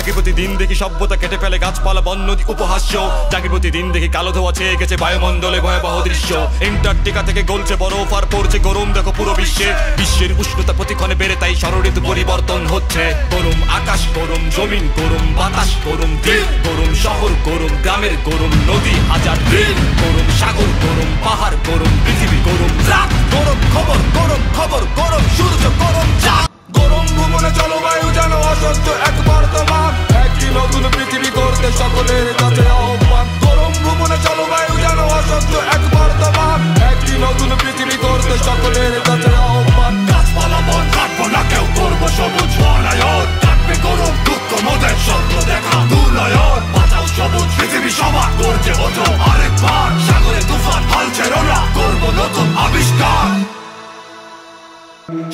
যাকে প্রতিদিন দেখি সভ্যতা কেটে ফেলে গাছপালা বন নদী উপহাস্য, যাকে প্রতিদিন দেখি কালো ধোয়া ছেয়ে গেছে বায়ুমণ্ডলে ভয়াবহ দৃশ্য। এন্টার্কটিকা থেকে গলছে বরফ আর পড়ছে গরম দেখো পুরো বিশ্বে। বিশ্বের উষ্ণতা প্রতিক্ষণে বেড়ে তাই ষড়ঋতু পরিবর্তন হচ্ছে। গরম আকাশ, গরম জমিন, গরম বাতাস, গরম দিন, গরম শহর, গরম গ্রামের, গরম নদী হাজার দিন, গরম সাগর, গরম পাহাড়, গরম পৃথিবী, গরম রাত, গরম খবর, গরম খবর, গরম সূর্য, গরম চাঁদ। গরম ভুবনে জলবায়ু যেন অসহ্য এক বর্তমান, একই নতুন পৃথিবী করতে সকলের কাছে আহ্বান। গরম ভুবনে জলবায়ু যেন অসহ্য এক বর্তমান, একই নতুন পৃথিবী করতে সকলের কাছে আহ্বান। গাছপালা বন কাটবো না কেউ, করবো সবুজ বনায়ন, কাটবে গরম দুঃখ মোদের স্বপ্ন দেখা দুর্নয়ন। বাঁচাও সবুজ পৃথিবী সবার গর্জে ওঠো আরেকবার, সাগরে তুফান হাল ছেড়ো না, করবো নতুন আবিষ্কার।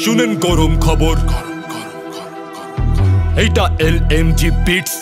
শুনেন গরম খবর, এইটা LMG বিটস।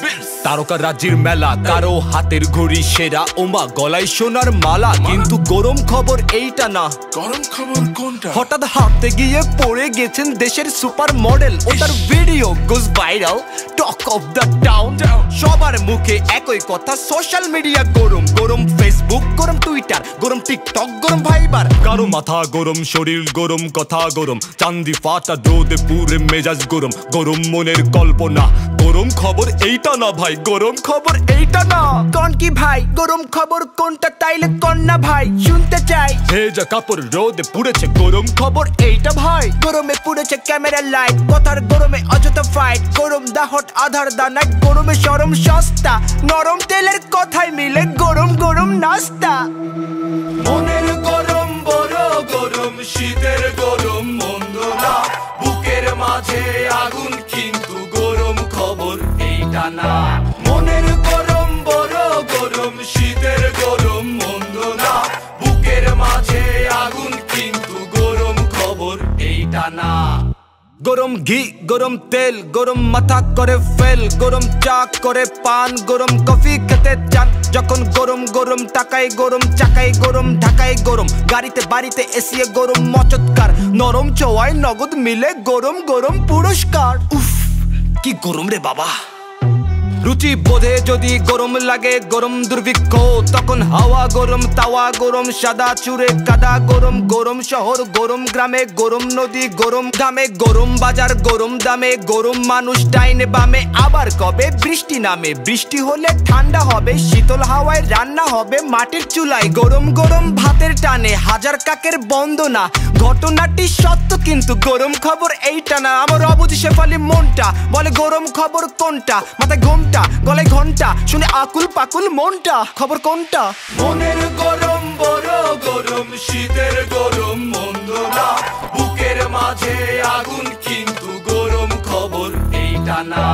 তারকা রাজ্যের মেলা, কারো হাতের ঘড়ি সেরা, ওমা গলায় সোনার মালা। কিন্তু গরম খবর এইটা না। গরম খবর কোনটা? হঠাৎ হাঁটতে গিয়ে পড়ে গেছেন দেশের সুপার মডেল, ওটার video goes viral, talk of the town. সবার মুখে একই কথা, সোশ্যাল মিডিয়া গরম। গরম ফেসবুক, গরম টুইটার, গরম টিকটক, গরম ভাইবার। কারো মাথা গরম, শরীর গরম, কথা গরম, চান্দি ফাটা রোদে পুরে মেজাজ গরম। গরম মনের কল্পনা, গরম খবর এইটা না ভাই, গরম খবর এইটা না। কোন কি ভাই গরম খবর কোনটা, তাইলে কোন না ভাই শুনতে চাই। ভেজা কাপড় রোদে পুড়েছে, গরম খবর এইটা ভাই। গরমে পুড়েছে ক্যামেরা লাইট, কথার গরমে অযথা ফাইট। গরম দা হট আধার দা নাইট, গরমে সরম সস্তা। নরম তেলের কথাই মিলে গরম গরম নাস্তা। মনের গরম বড় গরম, শীতের গরম মন্দ না, বুকের মাঝে আগুন কিন্তু গরম খবর এইটা না। মনের গরম বড় গরম, শীতের গরম মন্দ না, বুকের মাঝে আগুন কিন্তু গরম খবর এইটা না। গরম ঘি, গরম তেল, গরম মাথা করে ফেল, গরম চা করে পান, গরম কফি খেতে চান। যখন গরম গরম টাকায় গরম, চাকায় গরম, ঢাকায় গরম, গাড়িতে বাড়িতে এসিয়ে গরম মচৎকার। নরম চোয়ায় নগদ মিলে গরম গরম পুরস্কার। উফ কি গরম রে বাবা। রুচি বোধে যদি গরম লাগে গরম দুর্ভিক্ষ, তখন হাওয়া গরম, তাওয়া গরম, সাদা চুরে কাদা গরম। গরম শহর, গরম গ্রামে, গরম নদী, গরম দামে, গরম বাজার, গরম দামে, গরম মানুষ ডাইনে বামে। আবার কবে বৃষ্টি নামে, বৃষ্টি হলে ঠান্ডা হবে, শীতল হাওয়ায় রান্না হবে মাটির চুলায়। গরম গরম ভাতের টানে, হাজার কাকের বন্দনা। ঘটনাটি সত্য কিন্তু গরম খবর এইটা না। আমার অবুঝ শেফালি মনটা বলে গরম খবর কোনটা, মাথায় ঘোমটা, গলায় ঘন্টা, শুনে আকুল পাকুল মনটা। খবর কোনটা? মনের গরম বড় গরম, শীতের গরম মন্দ না, বুকের মাঝে আগুন কিন্তু গরম খবর এইটা না।